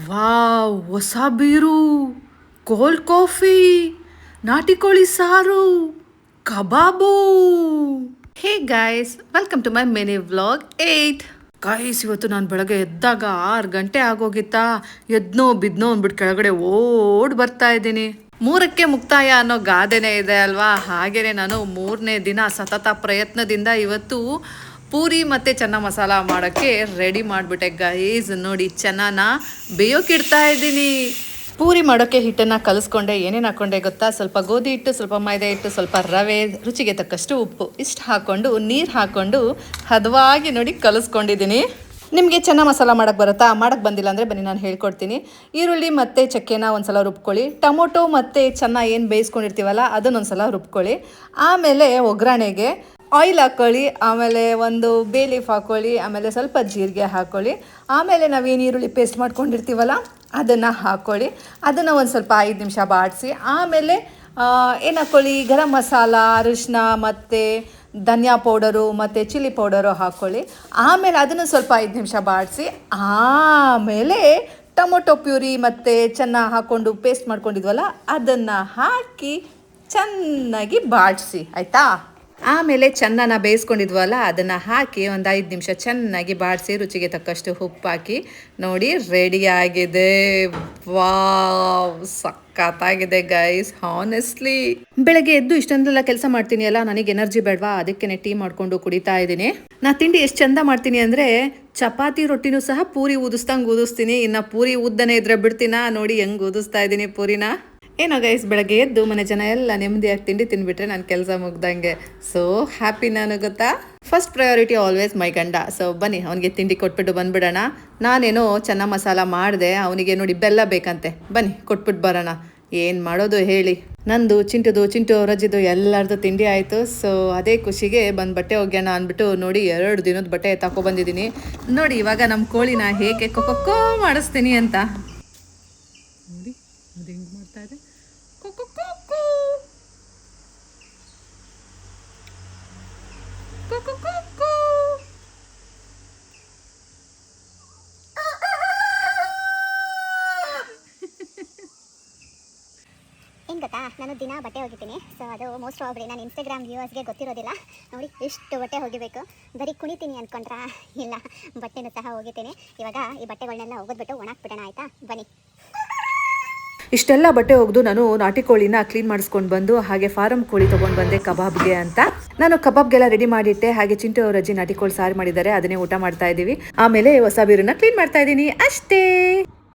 Wow, ಹೊಸ ಬೀರು, cold coffee, ನಾಟಿ ಕೋಳಿ ಸಾರು, ಕಬಾಬು. Hey guys, welcome to my mini vlog 8. Guys, ಇವತ್ತು ನಾನು ಬೆಳಗ್ಗೆ ಎದ್ದಾಗ 6 ಗಂಟೆ ಆಗೋಗಿತ್ತಾ. ಎದ್ನೋ ಬಿದ್ನೋ ಅಂದ್ಬಿಟ್ಟು ಕೆಳಗಡೆ ಓಡ್ ಬರ್ತಾ ಇದ್ದೀನಿ. 3ಕ್ಕೆ ಮುಕ್ತಾಯ ಅನ್ನೋ ಗಾದೆನೇ ಇದೆ ಅಲ್ವಾ? ಹಾಗೇನೆ ನಾನು 3ನೇ ದಿನ ಸತತ ಪ್ರಯತ್ನದಿಂದ ಇವತ್ತು ಪೂರಿ ಮತ್ತು ಚೆನ್ನ ಮಸಾಲ ಮಾಡೋಕ್ಕೆ ರೆಡಿ ಮಾಡಿಬಿಟ್ಟೆ ಗೈಸ್. ನೋಡಿ, ಚೆನ್ನನ ಬೇಯೋಕ್ಕಿಡ್ತಾ ಇದ್ದೀನಿ. ಪೂರಿ ಮಾಡೋಕ್ಕೆ ಹಿಟ್ಟನ್ನು ಕಲಿಸ್ಕೊಂಡೆ. ಏನೇನು ಹಾಕ್ಕೊಂಡೆ ಗೊತ್ತಾ? ಸ್ವಲ್ಪ ಗೋಧಿ ಹಿಟ್ಟು, ಸ್ವಲ್ಪ ಮೈದಾ ಹಿಟ್ಟು, ಸ್ವಲ್ಪ ರವೆ, ರುಚಿಗೆ ತಕ್ಕಷ್ಟು ಉಪ್ಪು, ಇಷ್ಟು ಹಾಕ್ಕೊಂಡು ನೀರು ಹಾಕ್ಕೊಂಡು ಹದವಾಗಿ ನೋಡಿ ಕಲಿಸ್ಕೊಂಡಿದ್ದೀನಿ. ನಿಮಗೆ ಚೆನ್ನ ಮಸಾಲ ಮಾಡೋಕ್ಕೆ ಬರುತ್ತಾ? ಮಾಡೋಕ್ಕೆ ಬಂದಿಲ್ಲ ಅಂದರೆ ಬನ್ನಿ ನಾನು ಹೇಳ್ಕೊಡ್ತೀನಿ. ಈರುಳ್ಳಿ ಮತ್ತು ಚಕ್ಕೆನ ಒಂದ್ಸಲ ರುಬ್ಕೊಳ್ಳಿ. ಟೊಮೊಟೊ ಮತ್ತು ಚೆನ್ನ ಏನು ಬೇಯಿಸ್ಕೊಂಡಿರ್ತೀವಲ್ಲ ಅದನ್ನೊಂದು ಸಲ ರುಬ್ಕೊಳ್ಳಿ. ಆಮೇಲೆ ಒಗ್ಗರಣೆಗೆ ಆಯಿಲ್ ಹಾಕ್ಕೊಳ್ಳಿ, ಆಮೇಲೆ ಒಂದು ಬೇ ಲೀಫ್ ಹಾಕ್ಕೊಳ್ಳಿ, ಆಮೇಲೆ ಸ್ವಲ್ಪ ಜೀರಿಗೆ ಹಾಕ್ಕೊಳ್ಳಿ. ಆಮೇಲೆ ನಾವೇನು ಈರುಳ್ಳಿ ಪೇಸ್ಟ್ ಮಾಡ್ಕೊಂಡಿರ್ತೀವಲ್ಲ ಅದನ್ನು ಹಾಕ್ಕೊಳ್ಳಿ. ಅದನ್ನು ಒಂದು ಸ್ವಲ್ಪ 5 ನಿಮಿಷ ಬಾಡಿಸಿ ಆಮೇಲೆ ಏನು ಹಾಕ್ಕೊಳ್ಳಿ? ಗರಂ ಮಸಾಲ, ಅರಿಶಿನ ಮತ್ತು ಧನಿಯಾ ಪೌಡರು ಮತ್ತು ಚಿಲ್ಲಿ ಪೌಡರು ಹಾಕ್ಕೊಳ್ಳಿ. ಆಮೇಲೆ ಅದನ್ನು ಸ್ವಲ್ಪ 5 ನಿಮಿಷ ಬಾಡಿಸಿ ಆಮೇಲೆ ಟೊಮೊಟೊ ಪ್ಯೂರಿ ಮತ್ತು ಚೆನ್ನ ಹಾಕ್ಕೊಂಡು ಪೇಸ್ಟ್ ಮಾಡ್ಕೊಂಡಿದ್ವಲ್ಲ ಅದನ್ನು ಹಾಕಿ ಚೆನ್ನಾಗಿ ಬಾಡಿಸಿ, ಆಯಿತಾ? ಆಮೇಲೆ ಚೆನ್ನನ ಬೇಯಿಸ್ಕೊಂಡಿದ್ವಲ್ಲ ಅದನ್ನು ಹಾಕಿ ಒಂದು 5 ನಿಮಿಷ ಚೆನ್ನಾಗಿ ಬಾಡಿಸಿ ರುಚಿಗೆ ತಕ್ಕಷ್ಟು ಉಪ್ಪು ಹಾಕಿ ನೋಡಿ ರೆಡಿಯಾಗಿದೆ. ವಾವ್, ಸಖತ್ತಾಗಿದೆ ಗೈಸ್. ಹಾನೆಸ್ಟ್ಲಿ ಬೆಳಗ್ಗೆ ಎದ್ದು ಇಷ್ಟೊಂದೆಲ್ಲ ಕೆಲಸ ಮಾಡ್ತೀನಿ ಅಲ್ಲ, ನನಗೆ ಎನರ್ಜಿ ಬೇಡವಾ? ಅದಕ್ಕೆ ಟೀ ಮಾಡಿಕೊಂಡು ಕುಡಿತಾ ಇದ್ದೀನಿ. ನಾ ತಿಂಡಿ ಎಷ್ಟು ಚಂದ ಮಾಡ್ತೀನಿ ಅಂದರೆ ಚಪಾತಿ ರೊಟ್ಟಿನೂ ಸಹ ಪೂರಿ ಊದಿಸ್ದಂಗೆ ಊದಿಸ್ತೀನಿ. ಇನ್ನು ಪೂರಿ ಊದ್ದನೇ ಇದ್ರೆ ಬಿಡ್ತೀನಾ? ನೋಡಿ ಹೆಂಗೆ ಊದಿಸ್ತಾ ಇದ್ದೀನಿ ಪೂರಿನ. ಏನೋ ಗೈಸ್, ಬೆಳಗ್ಗೆ ಎದ್ದು ಮನೆ ಜನ ಎಲ್ಲ ನೆಮ್ಮದಿಯಾಗಿ ತಿಂಡಿ ತಿಂದುಬಿಟ್ರೆ ನಾನು ಕೆಲಸ ಮುಗ್ದಂಗೆ. ಸೊ ಹ್ಯಾಪಿ ನಾನು, ಗೊತ್ತಾ? ಫಸ್ಟ್ ಪ್ರಯಾರಿಟಿ ಆಲ್ವೇಸ್ ಮೈ ಗಂಡ. ಸೊ ಬನ್ನಿ ಅವನಿಗೆ ತಿಂಡಿ ಕೊಟ್ಬಿಟ್ಟು ಬಂದ್ಬಿಡೋಣ. ನಾನೇನೋ ಚೆನ್ನ ಮಸಾಲ ಮಾಡಿದೆ, ಅವನಿಗೆ ನೋಡಿ ಬೆಲ್ಲ ಬೇಕಂತೆ. ಬನ್ನಿ ಕೊಟ್ಬಿಟ್ಟು ಬರೋಣ. ಏನು ಮಾಡೋದು ಹೇಳಿ? ನಂದು ಚಿಂಟು ರಜಿದು ಎಲ್ಲರದು ತಿಂಡಿ ಆಯಿತು. ಸೊ ಅದೇ ಖುಷಿಗೆ ಬಂದು ಬಟ್ಟೆ ಒಗ್ಯೋಣ ಅಂದ್ಬಿಟ್ಟು ನೋಡಿ 2 ದಿನದ ಬಟ್ಟೆ ತಗೊಬಂದಿದ್ದೀನಿ. ನೋಡಿ ಇವಾಗ ನಮ್ಮ ಕೋಳಿನ ಹೇಗೆ ಕೊಕ್ಕೋ ಮಾಡಿಸ್ತೀನಿ ಅಂತ. ನೋಡಿ ಅದು ಹೆಂಗೆ ಮಾಡ್ತಾ ಇದೆ. ಏನು ಗೊತ್ತಾ, ನಾನು ದಿನ ಬಟ್ಟೆ ಹೋಗಿದ್ದೀನಿ. ಸೊ ಅದು ಮೋಸ್ಟ್ ಪ್ರಾಬಬ್ಲಿ ನಾನು ಇನ್ಸ್ಟಾಗ್ರಾಮ್ ವ್ಯೂವರ್ಸ್ಗೆ ಗೊತ್ತಿರೋದಿಲ್ಲ. ನೋಡಿ ಎಷ್ಟು ಬಟ್ಟೆ ಹೋಗಿಬೇಕು. ಬರೀ ಕುಣಿತೀನಿ ಅಂದ್ಕೊಂಡ್ರಾ? ಇಲ್ಲ, ಬಟ್ಟೆನೂ ಸಹ ಹೋಗಿದ್ದೀನಿ. ಇವಾಗ ಈ ಬಟ್ಟೆಗಳನ್ನೆಲ್ಲ ಹೋಗೋದ್ಬಿಟ್ಟು ಒಣಾಕ್ಬಿಡೋಣ, ಆಯಿತಾ? ಬನ್ನಿ. ಇಷ್ಟೆಲ್ಲ ಬಟ್ಟೆ ಒಗೆದು ನಾನು ನಾಟಿ ಕೋಳಿನ ಕ್ಲೀನ್ ಮಾಡಿಸ್ಕೊಂಡು ಬಂದು ಹಾಗೆ ಫಾರಂ ಕೋಳಿ ತೊಗೊಂಡು ಬಂದೆ ಕಬಾಬ್ಗೆ ಅಂತ. ನಾನು ಕಬಾಬ್ಗೆಲ್ಲ ರೆಡಿ ಮಾಡಿಟ್ಟೆ. ಹಾಗೆ ಚಿಂಟು ರಜಿ ನಾಟಿ ಕೋಳಿ ಸಾರು ಮಾಡಿದ್ದಾರೆ, ಅದನ್ನೇ ಊಟ ಮಾಡ್ತಾ ಇದ್ದೀವಿ. ಆಮೇಲೆ ಹೊಸ ಬೀರನ್ನ ಕ್ಲೀನ್ ಮಾಡ್ತಾ ಇದ್ದೀನಿ ಅಷ್ಟೇ.